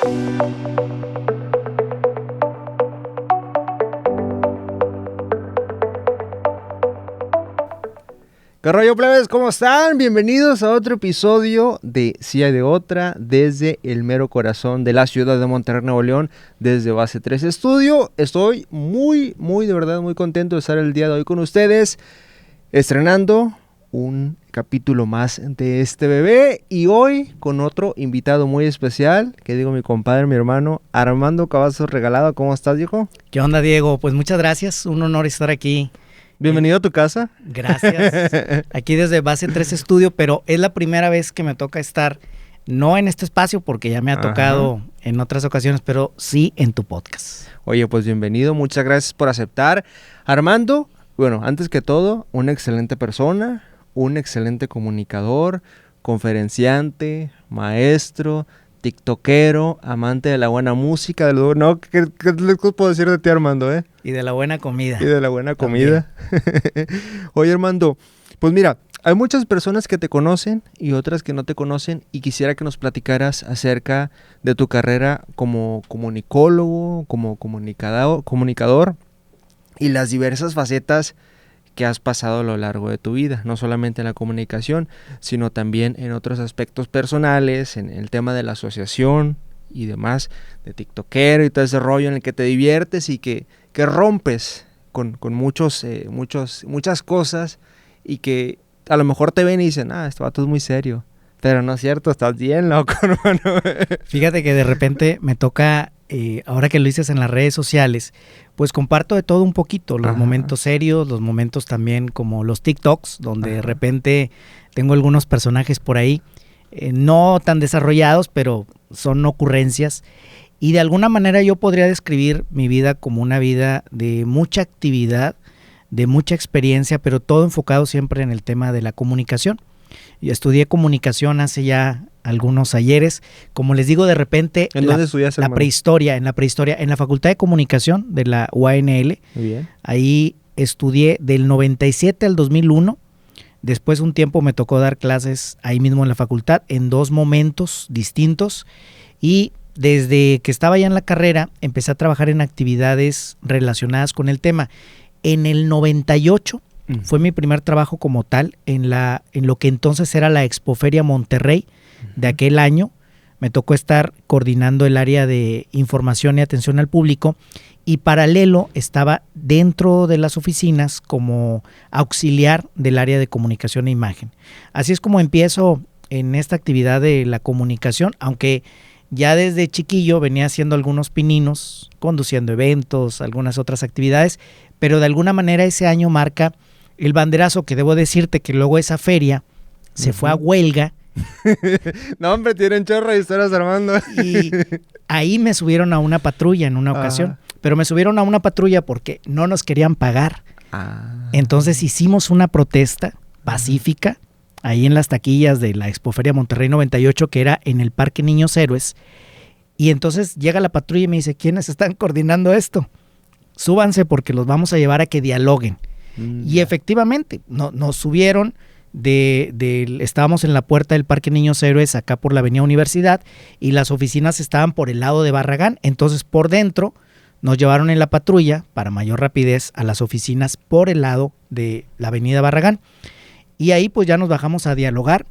¿Qué rollo, plebes? ¿Cómo están? Bienvenidos a otro episodio de Si hay de otra, desde el mero corazón de la ciudad de Monterrey, Nuevo León, desde Base 3 Estudio. Estoy muy, de verdad, muy contento de estar el día de hoy con ustedes, estrenando un capítulo más de este bebé, y hoy con otro invitado muy especial, que digo mi compadre, mi hermano, Armando Cavazos Regalado. ¿Cómo estás, viejo? ¿Qué onda, Diego? Pues muchas gracias, un honor estar aquí. Bienvenido a tu casa. Gracias. Aquí desde Base 3 Estudio, pero es la primera vez que me toca estar, no en este espacio, porque ya me ha tocado en otras ocasiones, pero sí en tu podcast. Oye, pues bienvenido, muchas gracias por aceptar. Armando, bueno, antes que todo, una excelente persona, un excelente comunicador, conferenciante, maestro, tiktokero, amante de la buena música, ¿no? ¿Qué les puedo decir de ti, Armando, Y de la buena comida. Y de la buena comida. Oye, Armando, pues mira, hay muchas personas que te conocen y otras que no te conocen, y quisiera que nos platicaras acerca de tu carrera como comunicólogo, como comunicador y las diversas facetas que has pasado a lo largo de tu vida, no solamente en la comunicación, sino también en otros aspectos personales, en el tema de la asociación y demás, de tiktokero y todo ese rollo en el que te diviertes y que rompes con muchas cosas, y que a lo mejor te ven y dicen, este vato es muy serio, pero no es cierto, estás bien loco, hermano. Fíjate que de repente me toca, ahora que lo dices en las redes sociales, pues comparto de todo un poquito, los momentos serios, los momentos también como los TikToks, donde de repente tengo algunos personajes por ahí, no tan desarrollados, pero son ocurrencias. Y de alguna manera yo podría describir mi vida como una vida de mucha actividad, de mucha experiencia, pero todo enfocado siempre en el tema de la comunicación. Yo estudié comunicación hace ya algunos ayeres. Como les digo, de repente, ¿en dónde estudiaste, hermano? En la Facultad de Comunicación de la UANL. Muy bien. Ahí estudié del 97 al 2001. Después un tiempo me tocó dar clases ahí mismo en la facultad, en dos momentos distintos, y desde que estaba ya en la carrera empecé a trabajar en actividades relacionadas con el tema. En el 98 fue mi primer trabajo como tal en lo que entonces era la Expoferia Monterrey de aquel año. Me tocó estar coordinando el área de información y atención al público, y paralelo estaba dentro de las oficinas como auxiliar del área de comunicación e imagen. Así es como empiezo en esta actividad de la comunicación, aunque ya desde chiquillo venía haciendo algunos pininos, conduciendo eventos, algunas otras actividades, pero de alguna manera ese año marca el banderazo, que debo decirte que luego esa feria se fue a huelga. No, hombre, tienen chorro de historias, Armando. Y ahí me subieron a una patrulla en una ocasión, pero me subieron a una patrulla porque no nos querían pagar. Entonces hicimos una protesta pacífica ahí en las taquillas de la Expoferia Monterrey 98, que era en el Parque Niños Héroes. Y entonces llega la patrulla y me dice, ¿quiénes están coordinando esto? Súbanse porque los vamos a llevar a que dialoguen. Y efectivamente, nos subieron, estábamos en la puerta del Parque Niños Héroes, acá por la Avenida Universidad, y las oficinas estaban por el lado de Barragán. Entonces por dentro nos llevaron en la patrulla, para mayor rapidez, a las oficinas por el lado de la Avenida Barragán. Y ahí pues ya nos bajamos a dialogar.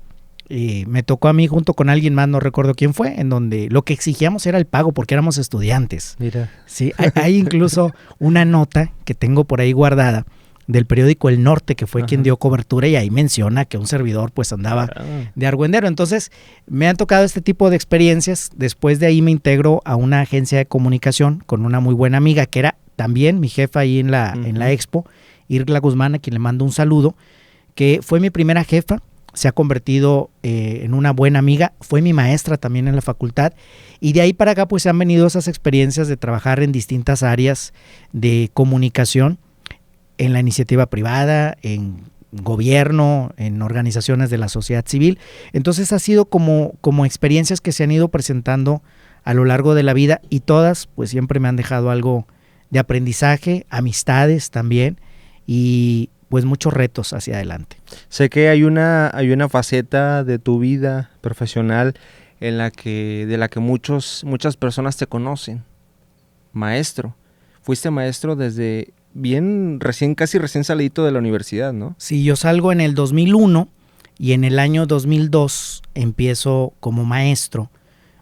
Me tocó a mí junto con alguien más, no recuerdo quién fue, en donde lo que exigíamos era el pago porque éramos estudiantes. Mira. Sí, hay incluso una nota que tengo por ahí guardada del periódico El Norte, que fue quien dio cobertura, y ahí menciona que un servidor pues andaba de argüendero. Entonces me han tocado este tipo de experiencias. Después de ahí me integro a una agencia de comunicación con una muy buena amiga que era también mi jefa ahí en la Expo, Irla Guzmán, a quien le mando un saludo, que fue mi primera jefa. Se ha convertido en una buena amiga, fue mi maestra también en la facultad, y de ahí para acá pues se han venido esas experiencias de trabajar en distintas áreas de comunicación, en la iniciativa privada, en gobierno, en organizaciones de la sociedad civil. Entonces ha sido como experiencias que se han ido presentando a lo largo de la vida, y todas pues siempre me han dejado algo de aprendizaje, amistades también, y pues muchos retos hacia adelante. Sé que hay una faceta de tu vida profesional de la que muchas personas te conocen. Maestro. Fuiste maestro desde casi recién salidito de la universidad, ¿no? Sí, yo salgo en el 2001 y en el año 2002 empiezo como maestro,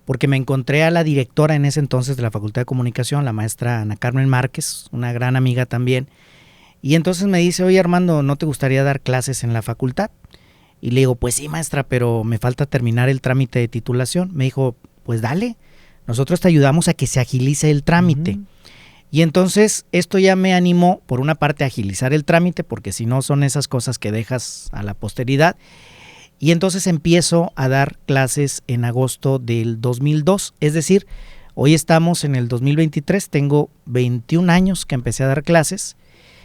porque me encontré a la directora en ese entonces de la Facultad de Comunicación, la maestra Ana Carmen Márquez, una gran amiga también, y entonces me dice, oye Armando, ¿no te gustaría dar clases en la facultad? Y le digo, pues sí maestra, pero me falta terminar el trámite de titulación. Me dijo, pues dale, nosotros te ayudamos a que se agilice el trámite. Uh-huh. Y entonces esto ya me animó, por una parte, a agilizar el trámite, porque si no son esas cosas que dejas a la posteridad. Y entonces empiezo a dar clases en agosto del 2002, es decir, hoy estamos en el 2023, tengo 21 años que empecé a dar clases.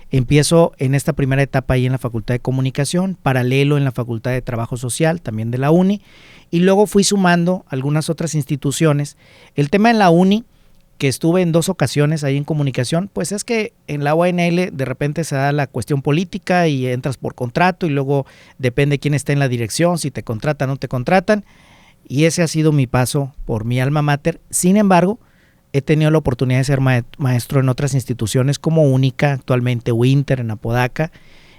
Empiezo en esta primera etapa ahí en la Facultad de Comunicación, paralelo en la Facultad de Trabajo Social, también de la UNI, y luego fui sumando algunas otras instituciones. El tema en la UNI, que estuve en 2 ocasiones ahí en comunicación, pues es que en la UANL de repente se da la cuestión política y entras por contrato y luego depende quién esté en la dirección, si te contratan o no te contratan, y ese ha sido mi paso por mi alma mater. Sin embargo, he tenido la oportunidad de ser maestro en otras instituciones como Única, actualmente Winter en Apodaca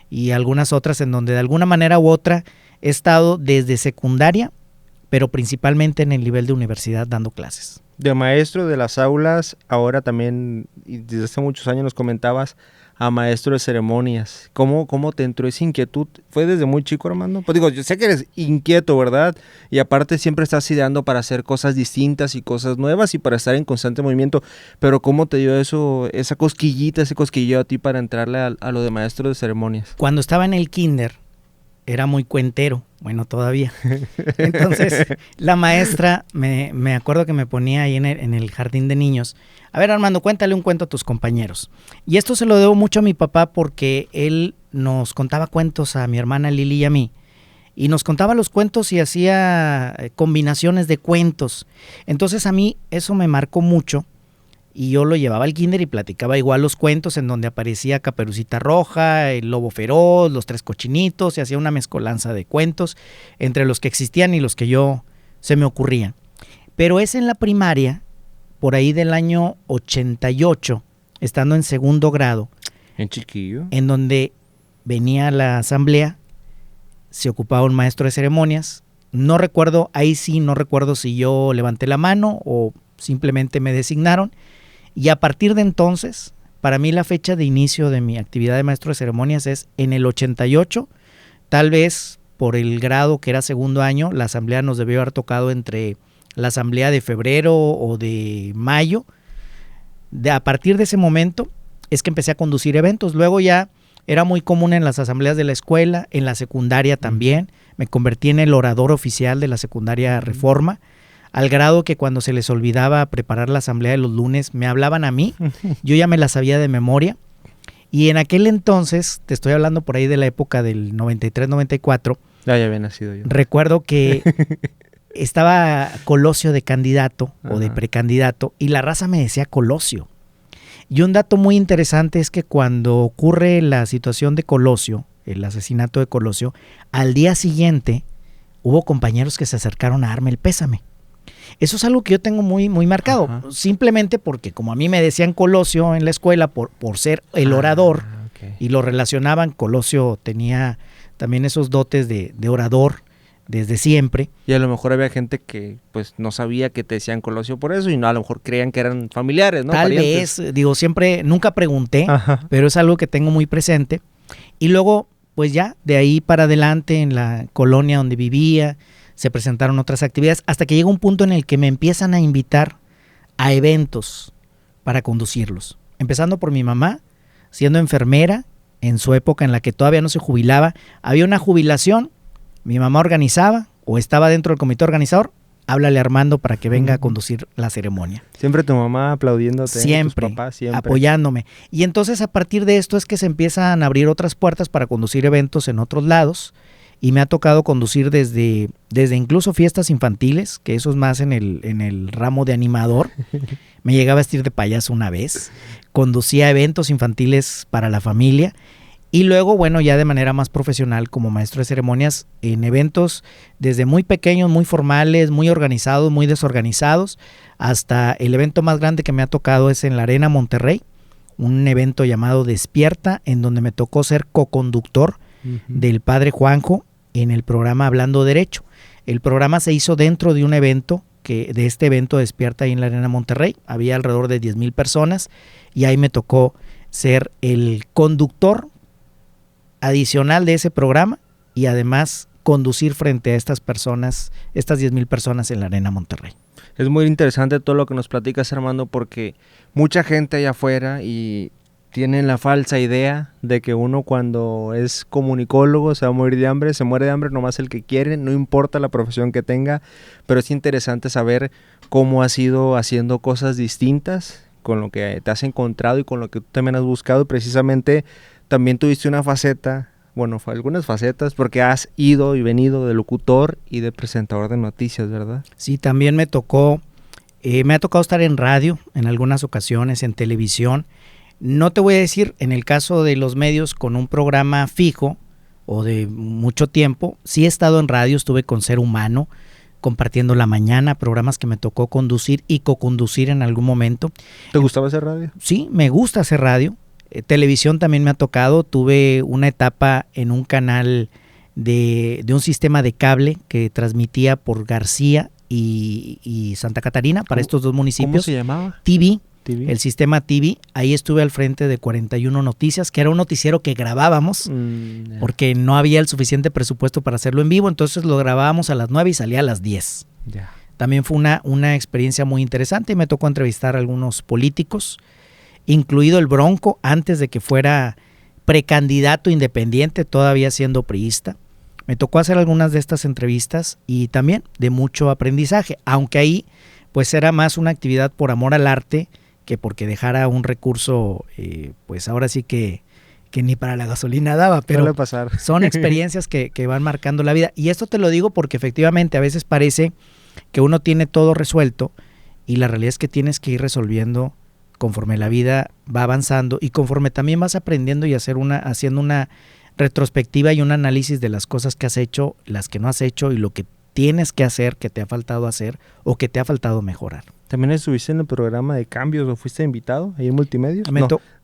y algunas otras en donde de alguna manera u otra he estado desde secundaria, pero principalmente en el nivel de universidad dando clases. De maestro de las aulas, ahora también, y desde hace muchos años nos comentabas, a maestro de ceremonias. ¿Cómo te entró esa inquietud? ¿Fue desde muy chico, Armando? Pues digo, yo sé que eres inquieto, ¿verdad? Y aparte siempre estás ideando para hacer cosas distintas y cosas nuevas y para estar en constante movimiento. Pero ¿cómo te dio eso, ese cosquilleo a ti para entrarle a lo de maestro de ceremonias? Cuando estaba en el kinder, era muy cuentero, bueno, todavía. Entonces, la maestra, me acuerdo que me ponía ahí en el jardín de niños, a ver Armando, cuéntale un cuento a tus compañeros. Y esto se lo debo mucho a mi papá porque él nos contaba cuentos a mi hermana Lili y a mí, y nos contaba los cuentos y hacía combinaciones de cuentos. Entonces a mí eso me marcó mucho. Y yo lo llevaba al kinder y platicaba igual los cuentos en donde aparecía Caperucita Roja, el Lobo Feroz, los 3 Cochinitos, y hacía una mezcolanza de cuentos entre los que existían y los que se me ocurrían. Pero es en la primaria, por ahí del año 88, estando en segundo grado, en chiquillo, en donde venía la asamblea, se ocupaba un maestro de ceremonias. No recuerdo si yo levanté la mano o simplemente me designaron. Y a partir de entonces, para mí la fecha de inicio de mi actividad de maestro de ceremonias es en el 88, tal vez por el grado que era segundo año, la asamblea nos debió haber tocado entre la asamblea de febrero o de mayo. A partir de ese momento es que empecé a conducir eventos. Luego ya era muy común en las asambleas de la escuela, en la secundaria también. Me convertí en el orador oficial de la secundaria Reforma, al grado que cuando se les olvidaba preparar la asamblea de los lunes, me hablaban a mí, yo ya me la sabía de memoria, y en aquel entonces, te estoy hablando por ahí de la época del 93-94, ya había nacido yo. Recuerdo que estaba Colosio de candidato o de precandidato, y la raza me decía Colosio. Y un dato muy interesante es que cuando ocurre la situación de Colosio, el asesinato de Colosio, al día siguiente hubo compañeros que se acercaron a darme el pésame. Eso es algo que yo tengo muy, muy marcado, simplemente porque como a mí me decían Colosio en la escuela por ser el orador, y lo relacionaban, Colosio tenía también esos dotes de orador desde siempre. Y a lo mejor había gente que pues no sabía que te decían Colosio por eso y no, a lo mejor creían que eran familiares, ¿no? Tal Parientes. vez, digo, nunca pregunté, pero es algo que tengo muy presente. Y luego, pues ya, de ahí para adelante en la colonia donde vivía, se presentaron otras actividades, hasta que llega un punto en el que me empiezan a invitar a eventos para conducirlos. Empezando por mi mamá, siendo enfermera, en su época en la que todavía no se jubilaba, había una jubilación, mi mamá organizaba, o estaba dentro del comité organizador, háblale a Armando para que venga a conducir la ceremonia. Siempre tu mamá aplaudiéndote, siempre, tus papás, siempre apoyándome. Y entonces a partir de esto es que se empiezan a abrir otras puertas para conducir eventos en otros lados, y me ha tocado conducir desde incluso fiestas infantiles, que eso es más en el ramo de animador. Me llegaba a vestir de payaso una vez, conducía eventos infantiles para la familia, Y luego, bueno, ya de manera más profesional como maestro de ceremonias en eventos desde muy pequeños, muy formales, muy organizados, muy desorganizados, hasta el evento más grande que me ha tocado es en la Arena Monterrey, un evento llamado Despierta, en donde me tocó ser coconductor del padre Juanjo en el programa Hablando Derecho. El programa se hizo dentro de un evento, de este evento Despierta ahí en la Arena Monterrey. Había alrededor de 10,000 personas y ahí me tocó ser el conductor adicional de ese programa y además conducir frente a estas personas, estas 10,000 personas en la Arena Monterrey. Es muy interesante todo lo que nos platicas, Armando, porque mucha gente allá afuera y tienen la falsa idea de que uno cuando es comunicólogo se va a morir de hambre, se muere de hambre nomás el que quiere, no importa la profesión que tenga, pero es interesante saber cómo has ido haciendo cosas distintas con lo que te has encontrado y con lo que tú también has buscado. Precisamente también tuviste una faceta, bueno, algunas facetas, porque has ido y venido de locutor y de presentador de noticias, ¿verdad? Sí, también me ha tocado estar en radio en algunas ocasiones, en televisión. No te voy a decir, en el caso de los medios con un programa fijo o de mucho tiempo, sí he estado en radio, estuve con Ser Humano, compartiendo la mañana, programas que me tocó conducir y co-conducir en algún momento. ¿Te gustaba hacer radio? Sí, me gusta hacer radio. Televisión también me ha tocado, tuve una etapa en un canal de un sistema de cable que transmitía por García y Santa Catarina para estos dos municipios. ¿Cómo se llamaba? TV. El sistema TV, ahí estuve al frente de 41 Noticias, que era un noticiero que grabábamos, porque no había el suficiente presupuesto para hacerlo en vivo, entonces lo grabábamos a las 9 y salía a las 10. También fue una experiencia muy interesante y me tocó entrevistar a algunos políticos, incluido el Bronco, antes de que fuera precandidato independiente, todavía siendo priista. Me tocó hacer algunas de estas entrevistas y también de mucho aprendizaje, aunque ahí pues era más una actividad por amor al arte, que porque dejara un recurso, pues ahora sí que ni para la gasolina daba, pero son experiencias que van marcando la vida. Y esto te lo digo porque efectivamente a veces parece que uno tiene todo resuelto y la realidad es que tienes que ir resolviendo conforme la vida va avanzando y conforme también vas aprendiendo y haciendo una retrospectiva y un análisis de las cosas que has hecho, las que no has hecho y lo que tienes que hacer, que te ha faltado hacer o que te ha faltado mejorar. ¿También estuviste en el programa de cambios o fuiste invitado ahí en Multimedios?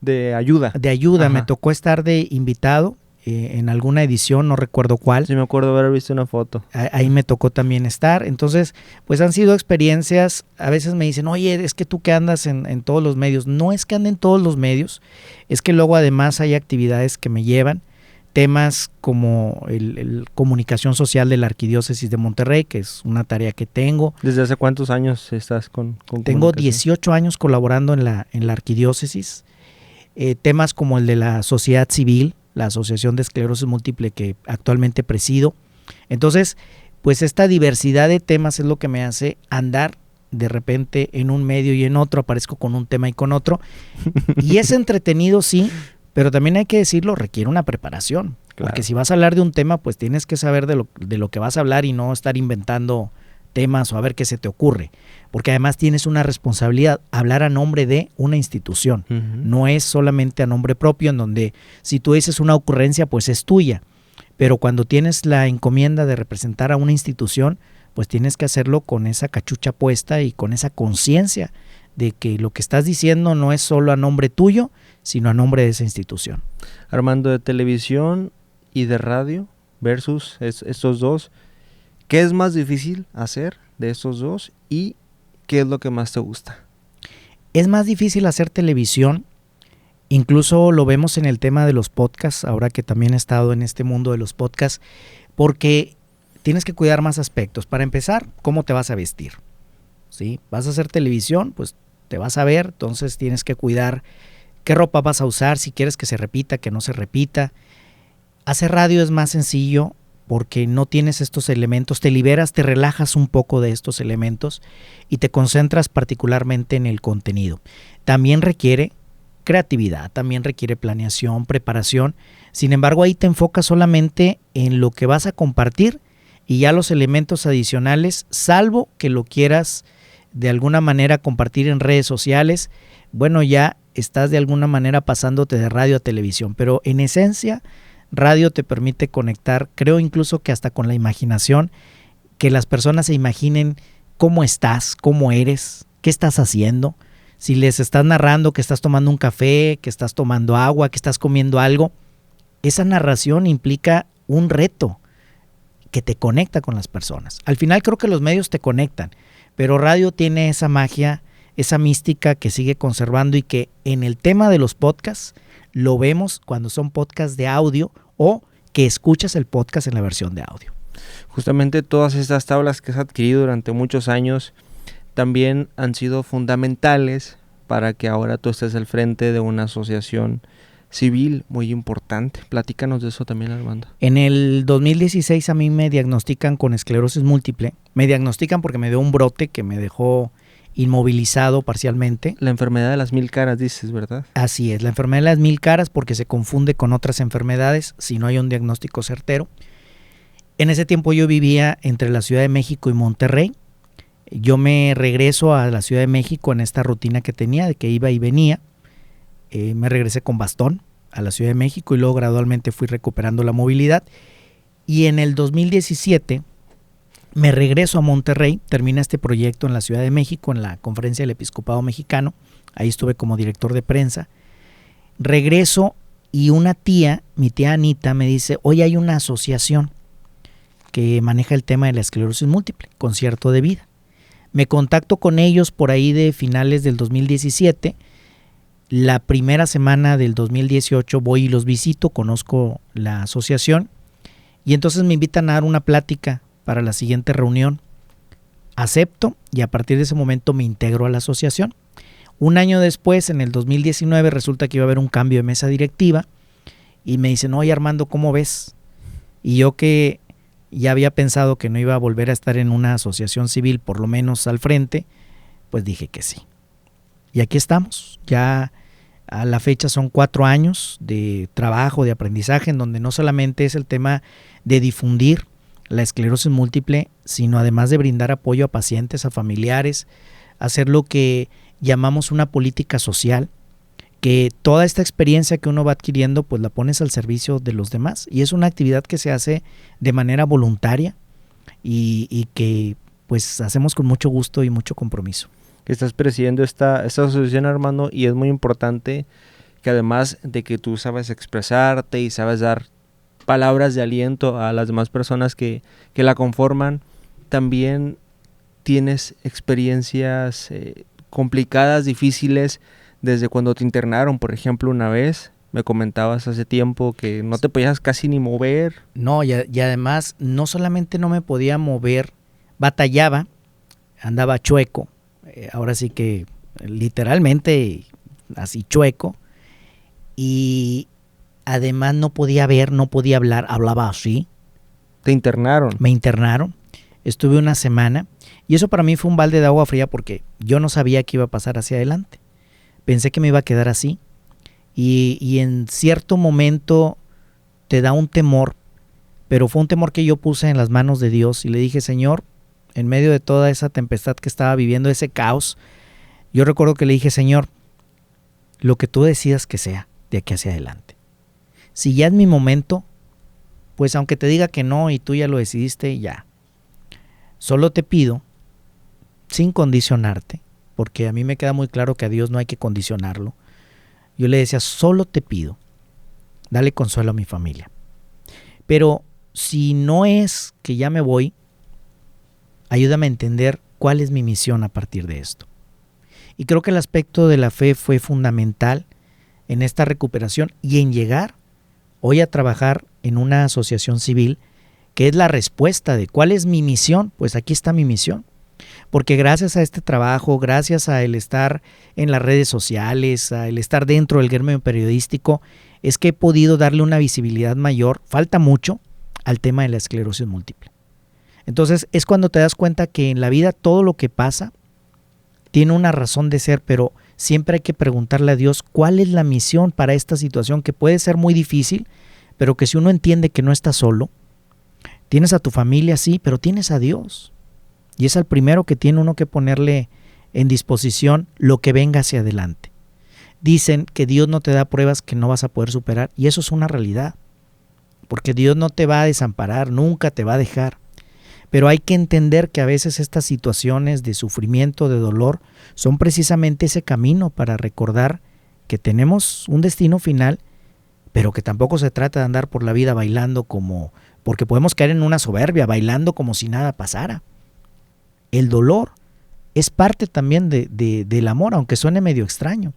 De ayuda. De ayuda, Ajá. Me tocó estar de invitado en alguna edición, no recuerdo cuál. Sí, me acuerdo haber visto una foto. Ahí me tocó también estar. Entonces, pues han sido experiencias, a veces me dicen, oye, es que tú que andas en todos los medios. No es que ande en todos los medios, es que luego además hay actividades que me llevan. Temas como el comunicación social de la Arquidiócesis de Monterrey, que es una tarea que tengo. ¿Desde hace cuántos años estás con Tengo 18 años colaborando en la Arquidiócesis. Temas como el de la sociedad civil, la Asociación de Esclerosis Múltiple que actualmente presido. Entonces, pues esta diversidad de temas es lo que me hace andar de repente en un medio y en otro, aparezco con un tema y con otro. Y es entretenido, sí, pero también hay que decirlo, requiere una preparación. Claro. Porque si vas a hablar de un tema, pues tienes que saber de lo que vas a hablar y no estar inventando temas o a ver qué se te ocurre. Porque además tienes una responsabilidad, hablar a nombre de una institución. No es solamente a nombre propio, en donde si tú dices una ocurrencia, pues es tuya. Pero cuando tienes la encomienda de representar a una institución, pues tienes que hacerlo con esa cachucha puesta y con esa conciencia de que lo que estás diciendo no es solo a nombre tuyo, sino a nombre de esa institución. Armando, de televisión y de radio versus estos dos, ¿qué es más difícil hacer de estos dos y qué es lo que más te gusta? Es más difícil hacer televisión, incluso lo vemos en el tema de los podcasts, ahora que también he estado en este mundo de los podcasts, porque tienes que cuidar más aspectos. Para empezar, ¿cómo te vas a vestir? ¿Sí? ¿Vas a hacer televisión? Pues te vas a ver, entonces tienes que cuidar qué ropa vas a usar, si quieres que se repita, que no se repita. Hacer radio es más sencillo porque no tienes estos elementos, te liberas, te relajas un poco de estos elementos y te concentras particularmente en el contenido. También requiere creatividad, también requiere planeación, preparación. Sin embargo, ahí te enfocas solamente en lo que vas a compartir y ya los elementos adicionales, salvo que lo quieras de alguna manera compartir en redes sociales, bueno, ya estás de alguna manera pasándote de radio a televisión, pero en esencia radio te permite conectar, creo incluso que hasta con la imaginación, que las personas se imaginen cómo estás, cómo eres, qué estás haciendo, si les estás narrando que estás tomando un café, que estás tomando agua, que estás comiendo algo, esa narración implica un reto que te conecta con las personas. Al final creo que los medios te conectan, pero radio tiene esa magia, esa mística que sigue conservando y que en el tema de los podcasts lo vemos cuando son podcasts de audio o que escuchas el podcast en la versión de audio. Justamente todas estas tablas que has adquirido durante muchos años también han sido fundamentales para que ahora tú estés al frente de una asociación civil muy importante. Platícanos de eso también, Armando. En el 2016 a mí me diagnostican con esclerosis múltiple. Me diagnostican porque me dio un brote que me dejó inmovilizado parcialmente. La enfermedad de las 1000 caras, dices, ¿verdad? Así es, la enfermedad de las 1000 caras porque se confunde con otras enfermedades si no hay un diagnóstico certero. En ese tiempo yo vivía entre la Ciudad de México y Monterrey. Yo me regreso a la Ciudad de México en esta rutina que tenía de que iba y venía. Me regresé con bastón a la Ciudad de México y luego gradualmente fui recuperando la movilidad. Y en el 2017 me regreso a Monterrey, termina este proyecto en la Ciudad de México, en la Conferencia del Episcopado Mexicano. Ahí estuve como director de prensa. Regreso y una tía, mi tía Anita, me dice, hoy hay una asociación que maneja el tema de la esclerosis múltiple, Concierto de Vida. Me contacto con ellos por ahí de finales del 2017. La primera semana del 2018 voy y los visito, conozco la asociación y entonces me invitan a dar una plática para la siguiente reunión. Acepto y a partir de ese momento me integro a la asociación. Un año después, en el 2019, resulta que iba a haber un cambio de mesa directiva y me dicen, oye Armando, ¿cómo ves? Y yo que ya había pensado que no iba a volver a estar en una asociación civil, por lo menos al frente, pues dije que sí. Y aquí estamos, ya a la fecha son 4 años de trabajo, de aprendizaje, en donde no solamente es el tema de difundir la esclerosis múltiple, sino además de brindar apoyo a pacientes, a familiares, hacer lo que llamamos una política social, que toda esta experiencia que uno va adquiriendo, pues la pones al servicio de los demás. Y es una actividad que se hace de manera voluntaria y que pues hacemos con mucho gusto y mucho compromiso. Que estás presidiendo esta asociación, Armando, y es muy importante que además de que tú sabes expresarte y sabes dar palabras de aliento a las demás personas que la conforman, también tienes experiencias complicadas, difíciles, desde cuando te internaron, por ejemplo, una vez. Me comentabas hace tiempo que no te podías casi ni mover. No, y además no solamente no me podía mover, batallaba, andaba chueco, ahora sí que literalmente así chueco, y además no podía ver, no podía hablar, hablaba así. ¿Te internaron? Me internaron, estuve una semana y eso para mí fue un balde de agua fría porque yo no sabía qué iba a pasar hacia adelante. Pensé que me iba a quedar así y en cierto momento te da un temor, pero fue un temor que yo puse en las manos de Dios y le dije, Señor, en medio de toda esa tempestad que estaba viviendo, ese caos, yo recuerdo que le dije, Señor, lo que tú decidas que sea de aquí hacia adelante. Si ya es mi momento, pues aunque te diga que no y tú ya lo decidiste, ya. Solo te pido, sin condicionarte, porque a mí me queda muy claro que a Dios no hay que condicionarlo. Yo le decía, solo te pido, dale consuelo a mi familia. Pero si no es que ya me voy, ayúdame a entender cuál es mi misión a partir de esto. Y creo que el aspecto de la fe fue fundamental en esta recuperación y en llegar hoy a trabajar en una asociación civil que es la respuesta de cuál es mi misión. Pues aquí está mi misión. Porque gracias a este trabajo, gracias a el estar en las redes sociales, a el estar dentro del gremio periodístico, es que he podido darle una visibilidad mayor, falta mucho, al tema de la esclerosis múltiple. Entonces es cuando te das cuenta que en la vida todo lo que pasa tiene una razón de ser, pero siempre hay que preguntarle a Dios cuál es la misión para esta situación que puede ser muy difícil, pero que si uno entiende que no está solo, tienes a tu familia, sí, pero tienes a Dios. Y es al primero que tiene uno que ponerle en disposición lo que venga hacia adelante. Dicen que Dios no te da pruebas que no vas a poder superar, y eso es una realidad, porque Dios no te va a desamparar, nunca te va a dejar. Pero hay que entender que a veces estas situaciones de sufrimiento, de dolor, son precisamente ese camino para recordar que tenemos un destino final, pero que tampoco se trata de andar por la vida bailando porque podemos caer en una soberbia, bailando como si nada pasara. El dolor es parte también del amor, aunque suene medio extraño.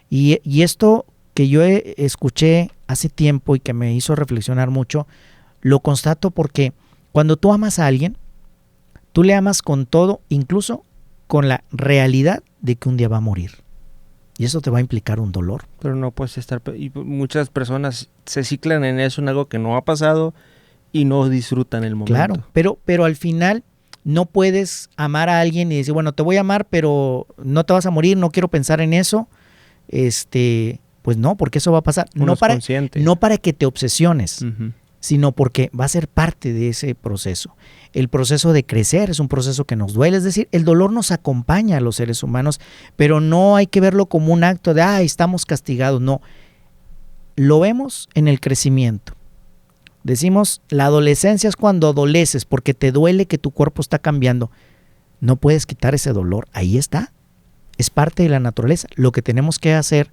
Y esto que yo escuché hace tiempo y que me hizo reflexionar mucho, lo constato porque cuando tú amas a alguien, tú le amas con todo, incluso con la realidad de que un día va a morir. Y eso te va a implicar un dolor. Pero no puedes estar... Y muchas personas se ciclan en eso, en algo que no ha pasado y no disfrutan el momento. Claro, pero al final no puedes amar a alguien y decir, bueno, te voy a amar, pero no te vas a morir, no quiero pensar en eso. Pues no, porque eso va a pasar. No para que te obsesiones, sino porque va a ser parte de ese proceso. El proceso de crecer es un proceso que nos duele, es decir, el dolor nos acompaña a los seres humanos, pero no hay que verlo como un acto de, estamos castigados, no. Lo vemos en el crecimiento. Decimos, la adolescencia es cuando adoleces, porque te duele que tu cuerpo está cambiando. No puedes quitar ese dolor, ahí está. Es parte de la naturaleza. Lo que tenemos que hacer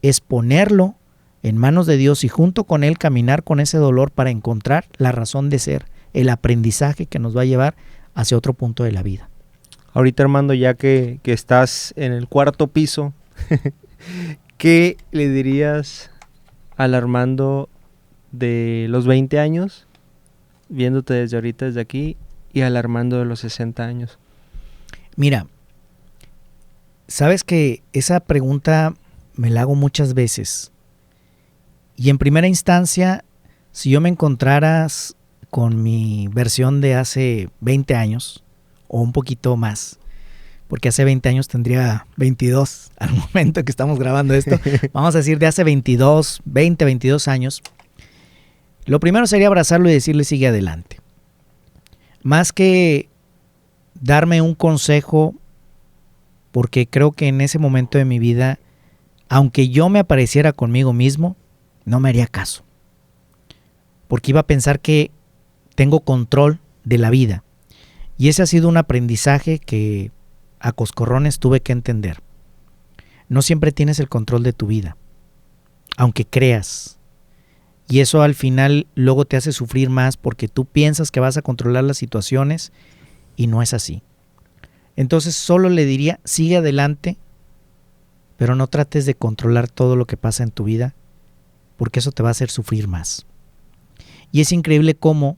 es ponerlo en manos de Dios y junto con Él caminar con ese dolor para encontrar la razón de ser, el aprendizaje que nos va a llevar hacia otro punto de la vida. Ahorita, Armando, ya que estás en el 4º piso, ¿qué le dirías al Armando de los 20 años, viéndote desde ahorita, desde aquí, y al Armando de los 60 años? Mira, sabes que esa pregunta me la hago muchas veces. Y en primera instancia, si yo me encontraras con mi versión de hace 20 años, o un poquito más, porque hace 20 años tendría 22 al momento que estamos grabando esto, vamos a decir de hace 22 años, lo primero sería abrazarlo y decirle sigue adelante. Más que darme un consejo, porque creo que en ese momento de mi vida, aunque yo me apareciera conmigo mismo, no me haría caso. Porque iba a pensar que tengo control de la vida. Y ese ha sido un aprendizaje que a coscorrones tuve que entender. No siempre tienes el control de tu vida, aunque creas. Y eso al final luego te hace sufrir más porque tú piensas que vas a controlar las situaciones y no es así. Entonces solo le diría, sigue adelante, pero no trates de controlar todo lo que pasa en tu vida, porque eso te va a hacer sufrir más. Y es increíble cómo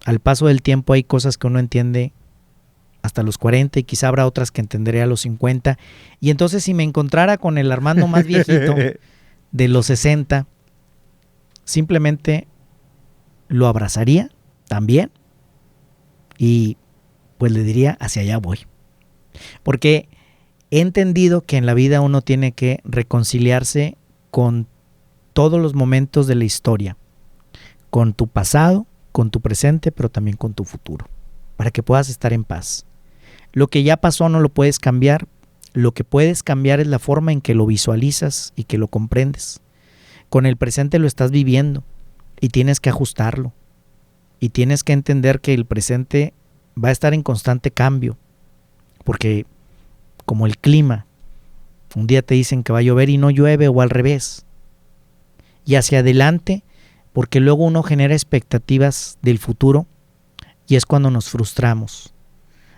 al paso del tiempo hay cosas que uno entiende hasta los 40 y quizá habrá otras que entenderé a los 50. Y entonces si me encontrara con el Armando más viejito de los 60, simplemente lo abrazaría también y pues le diría hacia allá voy. Porque he entendido que en la vida uno tiene que reconciliarse con todos los momentos de la historia, con tu pasado, con tu presente, pero también con tu futuro, para que puedas estar en paz. Lo que ya pasó no lo puedes cambiar, lo que puedes cambiar es la forma en que lo visualizas y que lo comprendes. Con el presente lo estás viviendo y tienes que ajustarlo y tienes que entender que el presente va a estar en constante cambio, porque como el clima, un día te dicen que va a llover y no llueve o al revés. Y hacia adelante, porque luego uno genera expectativas del futuro y es cuando nos frustramos.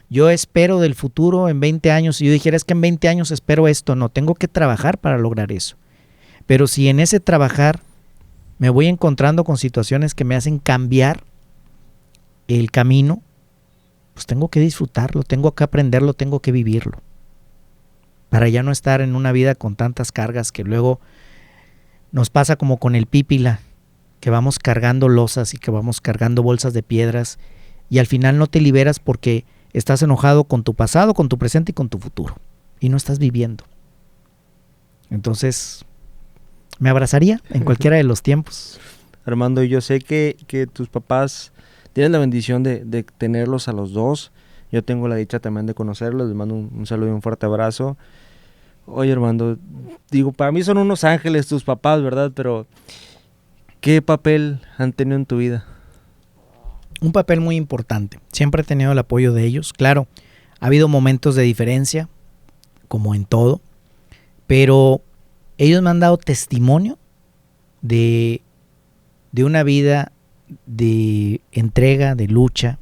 Yo espero del futuro en 20 años, si yo dijera es que en 20 años espero esto, no, tengo que trabajar para lograr eso. Pero si en ese trabajar me voy encontrando con situaciones que me hacen cambiar el camino, pues tengo que disfrutarlo, tengo que aprenderlo, tengo que vivirlo. Para ya no estar en una vida con tantas cargas que luego nos pasa como con el pípila, que vamos cargando losas y que vamos cargando bolsas de piedras y al final no te liberas porque estás enojado con tu pasado, con tu presente y con tu futuro y no estás viviendo. Entonces me abrazaría en cualquiera de los tiempos. Armando, yo sé que tus papás tienen la bendición de tenerlos a los dos Yo tengo la dicha también de conocerlos, les mando un saludo y un fuerte abrazo. Oye, Armando, digo, para mí son unos ángeles tus papás, ¿verdad? Pero, ¿qué papel han tenido en tu vida? Un papel muy importante. Siempre he tenido el apoyo de ellos. Claro, ha habido momentos de diferencia, como en todo, pero ellos me han dado testimonio de una vida de entrega, de lucha,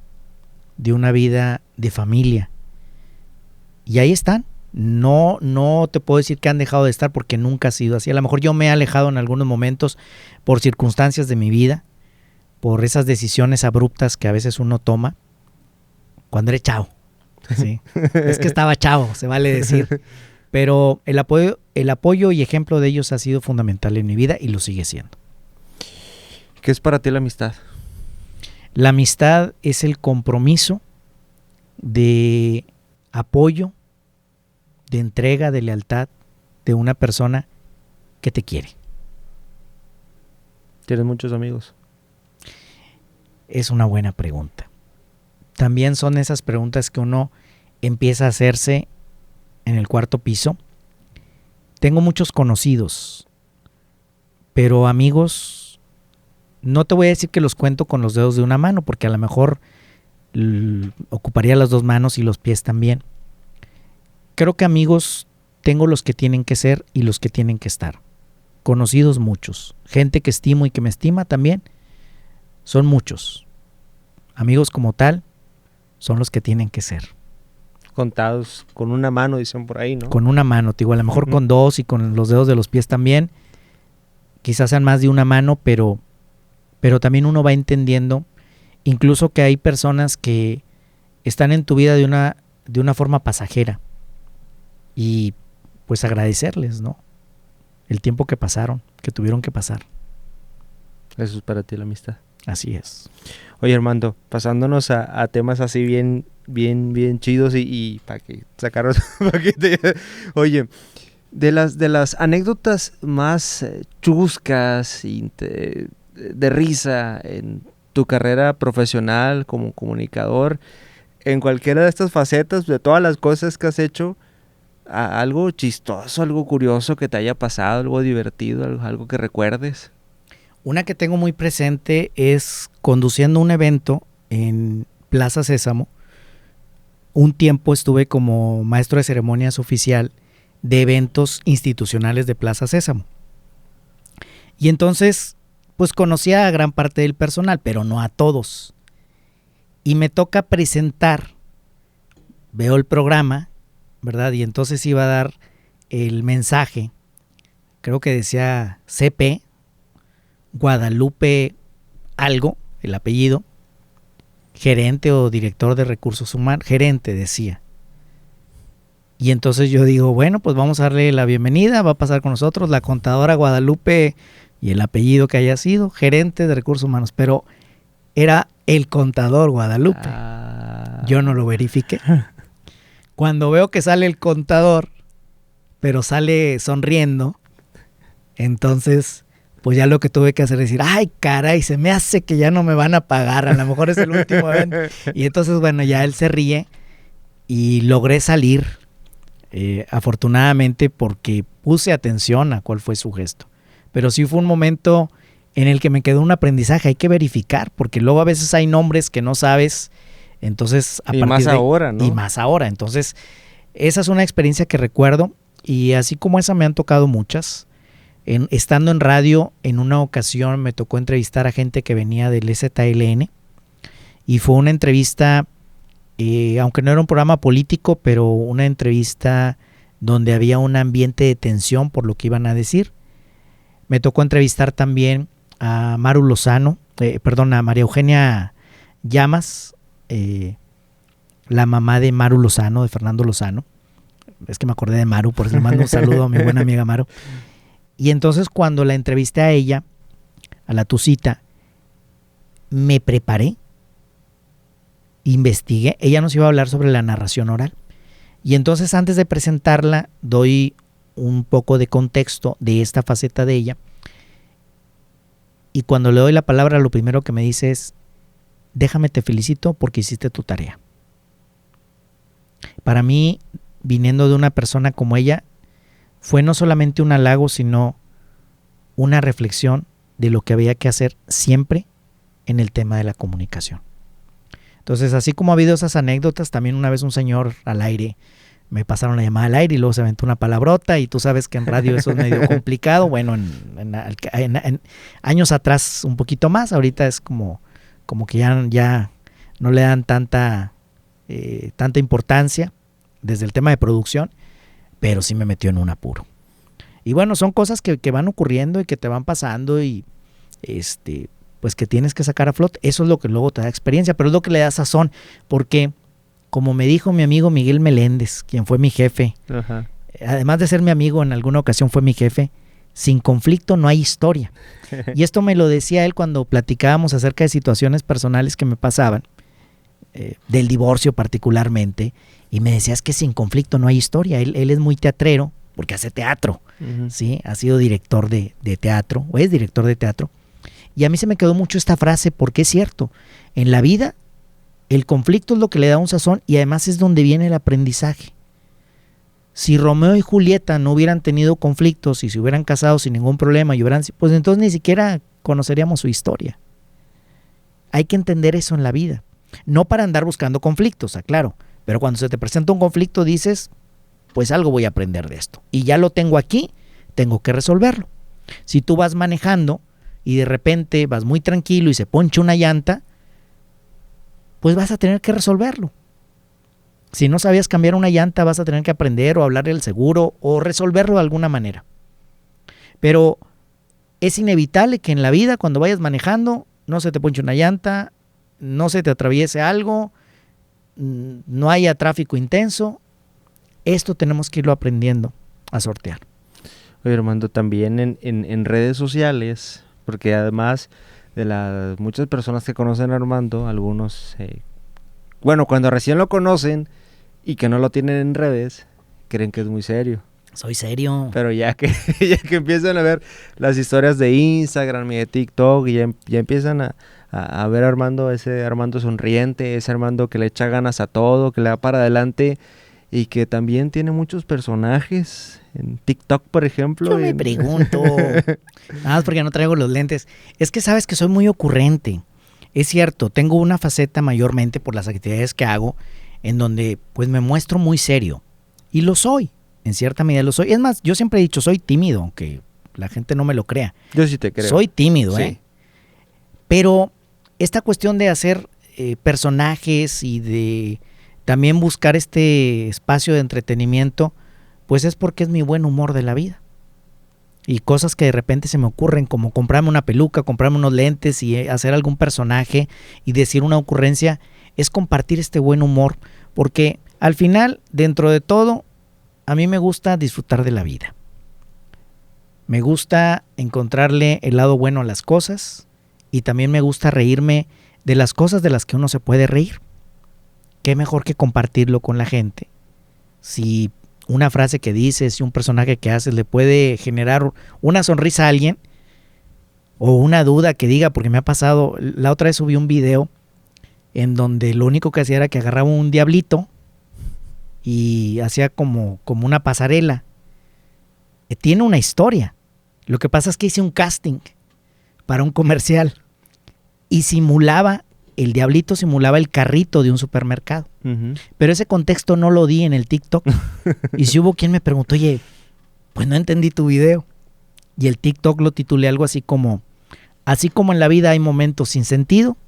de una vida de familia. Y ahí están. No te puedo decir que han dejado de estar porque nunca ha sido así. A lo mejor yo me he alejado en algunos momentos por circunstancias de mi vida, por esas decisiones abruptas que a veces uno toma cuando eres chavo. ¿Sí? Es que estaba chavo, se vale decir. Pero el apoyo y ejemplo de ellos ha sido fundamental en mi vida y lo sigue siendo. ¿Qué es para ti la amistad? La amistad es el compromiso de apoyo, de entrega, de lealtad de una persona que te quiere. ¿Tienes muchos amigos? Es una buena pregunta. También son esas preguntas que uno empieza a hacerse en el cuarto piso. Tengo muchos conocidos, pero amigos, no te voy a decir que los cuento con los dedos de una mano, porque a lo mejor ocuparía las dos manos y los pies también. Creo que amigos tengo los que tienen que ser y los que tienen que estar. Conocidos muchos. Gente que estimo y que me estima también. Son muchos. Amigos como tal son los que tienen que ser. Contados con una mano, dicen por ahí, ¿no? Con una mano, te digo, a lo mejor con dos y con los dedos de los pies también. Quizás sean más de una mano, pero también uno va entendiendo, incluso que hay personas que están en tu vida de una forma pasajera. Y pues agradecerles, ¿no? El tiempo que pasaron, que tuvieron que pasar. Eso es para ti la amistad. Así es. Oye, Armando, pasándonos a temas así bien chidos y para que sacaros... Oye, de las anécdotas más chuscas y de risa en tu carrera profesional como comunicador, en cualquiera de estas facetas, de todas las cosas que has hecho, algo chistoso, algo curioso que te haya pasado, algo divertido, algo que recuerdes. Una que tengo muy presente es conduciendo un evento en Plaza Sésamo. Un tiempo estuve como maestro de ceremonias oficial de eventos institucionales de Plaza Sésamo. Y entonces, pues conocía a gran parte del personal, pero no a todos. Y me toca presentar, veo el programa, ¿verdad? Y entonces iba a dar el mensaje, creo que decía CP, Guadalupe algo, el apellido, gerente o director de recursos humanos, gerente decía. Y entonces yo digo, bueno, pues vamos a darle la bienvenida, va a pasar con nosotros la contadora Guadalupe y el apellido que haya sido, gerente de recursos humanos, pero era el contador Guadalupe. Yo no lo verifiqué. Cuando veo que sale el contador, pero sale sonriendo, entonces pues ya lo que tuve que hacer es decir, ay caray, se me hace que ya no me van a pagar, a lo mejor es el último evento. Y entonces bueno, ya él se ríe y logré salir, afortunadamente, porque puse atención a cuál fue su gesto. Pero sí fue un momento en el que me quedó un aprendizaje, hay que verificar, porque luego a veces hay nombres que no sabes, entonces a y partir más de, ahora, ¿no? Y más ahora, entonces esa es una experiencia que recuerdo, y así como esa me han tocado muchas. Estando en radio, en una ocasión me tocó entrevistar a gente que venía del EZLN, y fue una entrevista, aunque no era un programa político, pero una entrevista donde había un ambiente de tensión por lo que iban a decir. Me tocó entrevistar también a Maru Lozano, a María Eugenia Llamas, la mamá de Maru Lozano, de Fernando Lozano. Es que me acordé de Maru, por eso le mando un saludo a mi buena amiga Maru. Y entonces cuando la entrevisté a ella, a la Tucita, me preparé, investigué. Ella nos iba a hablar sobre la narración oral. Y entonces antes de presentarla, doy un poco de contexto de esta faceta de ella. Y cuando le doy la palabra, lo primero que me dice es, déjame te felicito porque hiciste tu tarea. Para mí, viniendo de una persona como ella, fue no solamente un halago, sino una reflexión de lo que había que hacer siempre en el tema de la comunicación. Entonces, así como ha habido esas anécdotas, también una vez un señor al aire, me pasaron la llamada al aire y luego se aventó una palabrota, y tú sabes que en radio eso es medio complicado. Bueno, en años atrás un poquito más, ahorita es como que ya no le dan tanta importancia desde el tema de producción, pero sí me metió en un apuro. Y bueno, son cosas que van ocurriendo y que te van pasando, y pues que tienes que sacar a flote. Eso es lo que luego te da experiencia, pero es lo que le da sazón, porque como me dijo mi amigo Miguel Meléndez, quien fue mi jefe, Ajá. además de ser mi amigo, en alguna ocasión fue mi jefe, sin conflicto no hay historia. Y esto me lo decía él cuando platicábamos acerca de situaciones personales que me pasaban, del divorcio particularmente, y me decía, es que sin conflicto no hay historia. Él es muy teatrero, porque hace teatro, ¿sí? Ha sido director de teatro, o es director de teatro, y a mí se me quedó mucho esta frase, porque es cierto, en la vida el conflicto es lo que le da un sazón, y además es donde viene el aprendizaje. Si Romeo y Julieta no hubieran tenido conflictos y se hubieran casado sin ningún problema, pues entonces ni siquiera conoceríamos su historia. Hay que entender eso en la vida. No para andar buscando conflictos, aclaro, pero cuando se te presenta un conflicto dices, pues algo voy a aprender de esto. Y ya lo tengo aquí, tengo que resolverlo. Si tú vas manejando y de repente vas muy tranquilo y se poncha una llanta, pues vas a tener que resolverlo. Si no sabías cambiar una llanta, vas a tener que aprender o hablarle al seguro o resolverlo de alguna manera. Pero es inevitable que en la vida, cuando vayas manejando, no se te ponche una llanta, no se te atraviese algo, no haya tráfico intenso. Esto tenemos que irlo aprendiendo a sortear. Oye, Armando, también en redes sociales, porque además de las muchas personas que conocen a Armando, algunos, cuando recién lo conocen y que no lo tienen en redes, creen que es muy serio. Soy serio. Pero ya que empiezan a ver las historias de Instagram y de TikTok, y ya empiezan a ver a Armando, ese Armando sonriente, ese Armando que le echa ganas a todo, que le da para adelante, y que también tiene muchos personajes en TikTok, por ejemplo. Yo me pregunto, nada más porque no traigo los lentes, es que sabes que soy muy ocurrente. Es cierto, tengo una faceta mayormente por las actividades que hago, en donde pues me muestro muy serio, y lo soy, en cierta medida lo soy. Es más, yo siempre he dicho, soy tímido, aunque la gente no me lo crea. Yo sí te creo. Soy tímido, sí. Pero esta cuestión de hacer personajes y de también buscar este espacio de entretenimiento, pues es porque es mi buen humor de la vida. Y cosas que de repente se me ocurren, como comprarme una peluca, comprarme unos lentes y hacer algún personaje y decir una ocurrencia, es compartir este buen humor, porque al final, dentro de todo, a mí me gusta disfrutar de la vida. Me gusta encontrarle el lado bueno a las cosas, y también me gusta reírme de las cosas de las que uno se puede reír. Qué mejor que compartirlo con la gente. Si una frase que dices, si un personaje que haces le puede generar una sonrisa a alguien, o una duda que diga, porque me ha pasado, la otra vez subí un video en donde lo único que hacía era que agarraba un diablito y hacía como una pasarela. Tiene una historia. Lo que pasa es que hice un casting para un comercial y el diablito simulaba el carrito de un supermercado. Uh-huh. Pero ese contexto no lo di en el TikTok. Y si hubo quien me preguntó, oye, pues no entendí tu video. Y el TikTok lo titulé algo así como en la vida hay momentos sin sentido,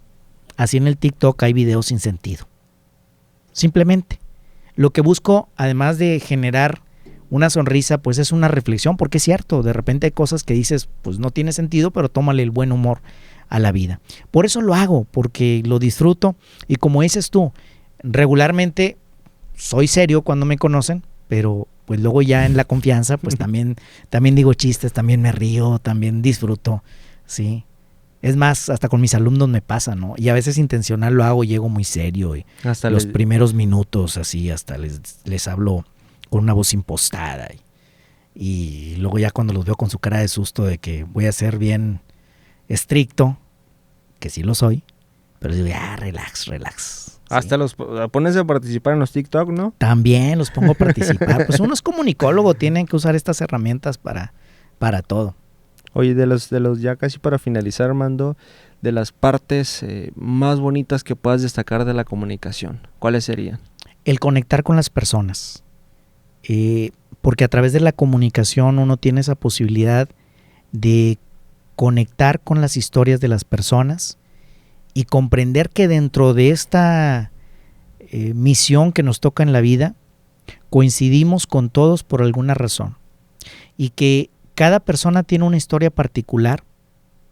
así en el TikTok hay videos sin sentido. Simplemente. Lo que busco, además de generar una sonrisa, pues es una reflexión, porque es cierto, de repente hay cosas que dices, pues no tiene sentido, pero tómale el buen humor a la vida. Por eso lo hago, porque lo disfruto, y como dices tú, regularmente soy serio cuando me conocen, pero pues luego ya en la confianza, pues también digo chistes, también me río, también disfruto, ¿sí? Es más, hasta con mis alumnos me pasa, ¿no? Y a veces intencional lo hago, llego muy serio, y hasta los primeros minutos así, hasta les hablo con una voz impostada, y luego ya cuando los veo con su cara de susto de que voy a ser bien estricto, que sí lo soy, pero digo, relax, Hasta los pones a participar en los TikTok, ¿no? También los pongo a participar. Pues uno es comunicólogo, tienen que usar estas herramientas para todo. Oye, de los ya casi para finalizar, Armando, de las partes más bonitas que puedas destacar de la comunicación, ¿cuáles serían? El conectar con las personas. Porque a través de la comunicación uno tiene esa posibilidad de conectar con las historias de las personas y comprender que dentro de esta misión que nos toca en la vida, coincidimos con todos por alguna razón y que cada persona tiene una historia particular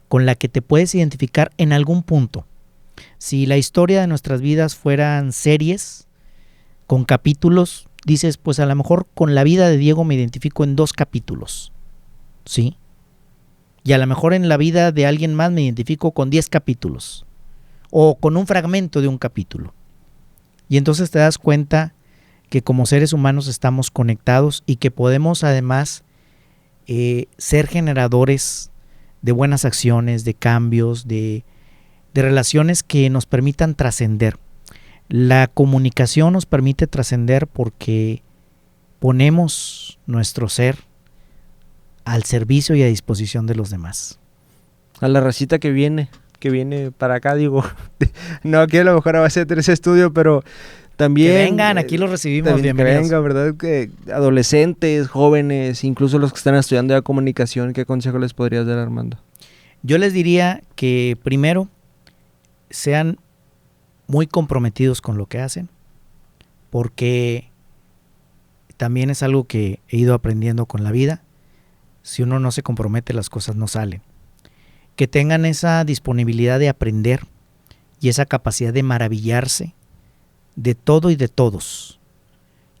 con la que te puedes identificar en algún punto. Si la historia de nuestras vidas fueran series con capítulos, dices, pues a lo mejor con la vida de Diego me identifico en 2 capítulos, ¿sí? Y a lo mejor en la vida de alguien más me identifico con 10 capítulos o con un fragmento de un capítulo. Y entonces te das cuenta que como seres humanos estamos conectados y que podemos además ser generadores de buenas acciones, de cambios, de relaciones que nos permitan trascender. La comunicación nos permite trascender porque ponemos nuestro ser al servicio y a disposición de los demás. A la racita que viene para acá, digo, no, aquí a lo mejor va a ser ese estudio, pero también... Que vengan, aquí los recibimos, bienvenidos. Que vengan, ¿verdad? Que adolescentes, jóvenes, incluso los que están estudiando ya comunicación, ¿qué consejo les podrías dar, Armando? Yo les diría que primero sean muy comprometidos con lo que hacen, porque también es algo que he ido aprendiendo con la vida. Si uno no se compromete, las cosas no salen. Que tengan esa disponibilidad de aprender y esa capacidad de maravillarse de todo y de todos.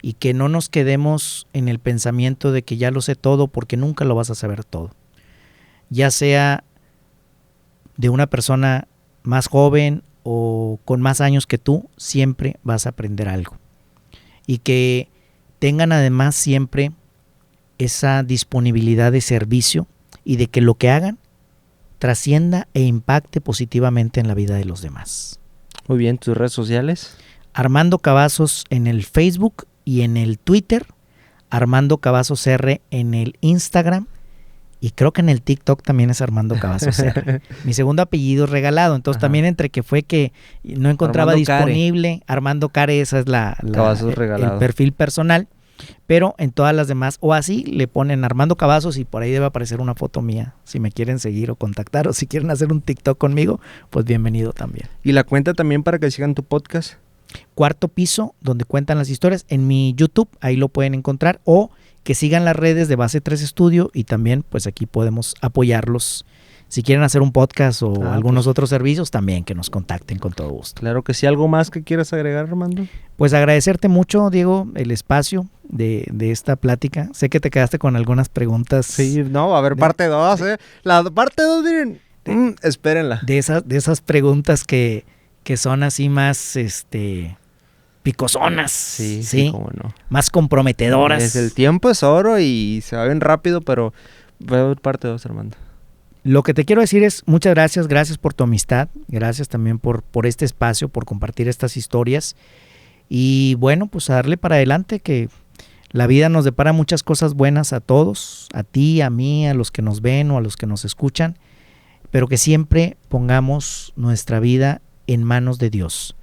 Y que no nos quedemos en el pensamiento de que ya lo sé todo, porque nunca lo vas a saber todo. Ya sea de una persona más joven o con más años que tú, siempre vas a aprender algo. Y que tengan además siempre esa disponibilidad de servicio y de que lo que hagan trascienda e impacte positivamente en la vida de los demás. Muy bien, ¿tus redes sociales? Armando Cavazos en el Facebook y en el Twitter, Armando Cavazos R en el Instagram y creo que en el TikTok también es Armando Cavazos R. Mi segundo apellido es regalado, entonces también entre que fue que no encontraba Armando disponible, Care. Armando Care, esa es el perfil personal. Pero en todas las demás, o así, le ponen Armando Cavazos y por ahí debe aparecer una foto mía. Si me quieren seguir o contactar o si quieren hacer un TikTok conmigo, pues bienvenido también. ¿Y la cuenta también para que sigan tu podcast? Cuarto Piso, donde cuentan las historias. En mi YouTube, ahí lo pueden encontrar. O que sigan las redes de Base 3 Estudio y también pues aquí podemos apoyarlos. Si quieren hacer un podcast o algunos otros servicios, también que nos contacten con todo gusto. Claro que sí. ¿Algo más que quieras agregar, Armando? Pues agradecerte mucho, Diego, el espacio de esta plática. Sé que te quedaste con algunas preguntas. Sí, no, va a haber parte 2, ¿eh? La parte 2, miren, espérenla. De esas preguntas que son así más, picosonas. Sí, cómo no. Más comprometedoras. El tiempo es oro y se va bien rápido, pero va a haber parte 2, Armando. Lo que te quiero decir es muchas gracias por tu amistad, gracias también por este espacio, por compartir estas historias y bueno, pues a darle para adelante que la vida nos depara muchas cosas buenas a todos, a ti, a mí, a los que nos ven o a los que nos escuchan, pero que siempre pongamos nuestra vida en manos de Dios.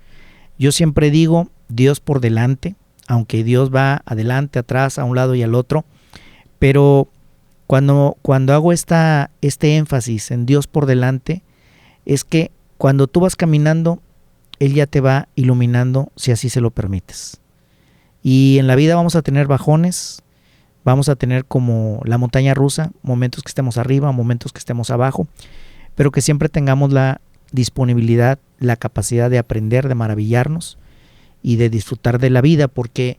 Yo siempre digo Dios por delante, aunque Dios va adelante, atrás, a un lado y al otro, pero cuando hago este énfasis en Dios por delante, es que cuando tú vas caminando, Él ya te va iluminando si así se lo permites. Y en la vida vamos a tener bajones, vamos a tener como la montaña rusa, momentos que estemos arriba, momentos que estemos abajo, pero que siempre tengamos la disponibilidad, la capacidad de aprender, de maravillarnos y de disfrutar de la vida, porque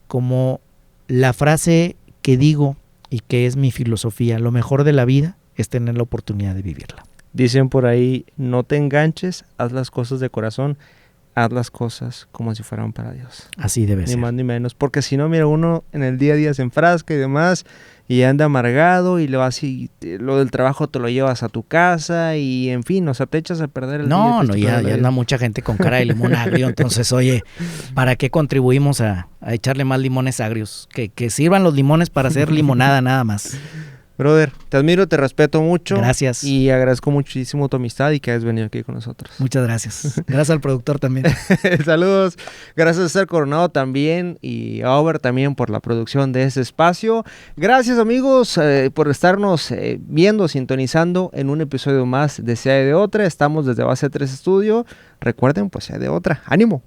como la frase que digo y que es mi filosofía, lo mejor de la vida es tener la oportunidad de vivirla. Dicen por ahí, no te enganches, haz las cosas de corazón. haz las cosas como si fueran para Dios. Así debe Ni ser. más ni menos. Porque si no, mira, uno en el día a día se enfrasca y demás, y anda amargado, y lo del trabajo te lo llevas a tu casa, y en fin, o sea, te echas a perder el día. No, te echas a ya perder la vida. anda mucha gente con cara de limón agrio, entonces, oye, ¿para qué contribuimos a echarle más limones agrios? Que sirvan los limones para hacer limonada nada más. Brother, te admiro, te respeto mucho. Gracias. Y agradezco muchísimo tu amistad y que hayas venido aquí con nosotros. Muchas gracias. Gracias al productor también. Saludos. Gracias a César Coronado también y a Over también por la producción de este espacio. Gracias amigos por estarnos viendo, sintonizando en un episodio más de Si Hay de Otra. Estamos desde Base 3 Studio. Recuerden, pues Si Hay de Otra. ¡Ánimo!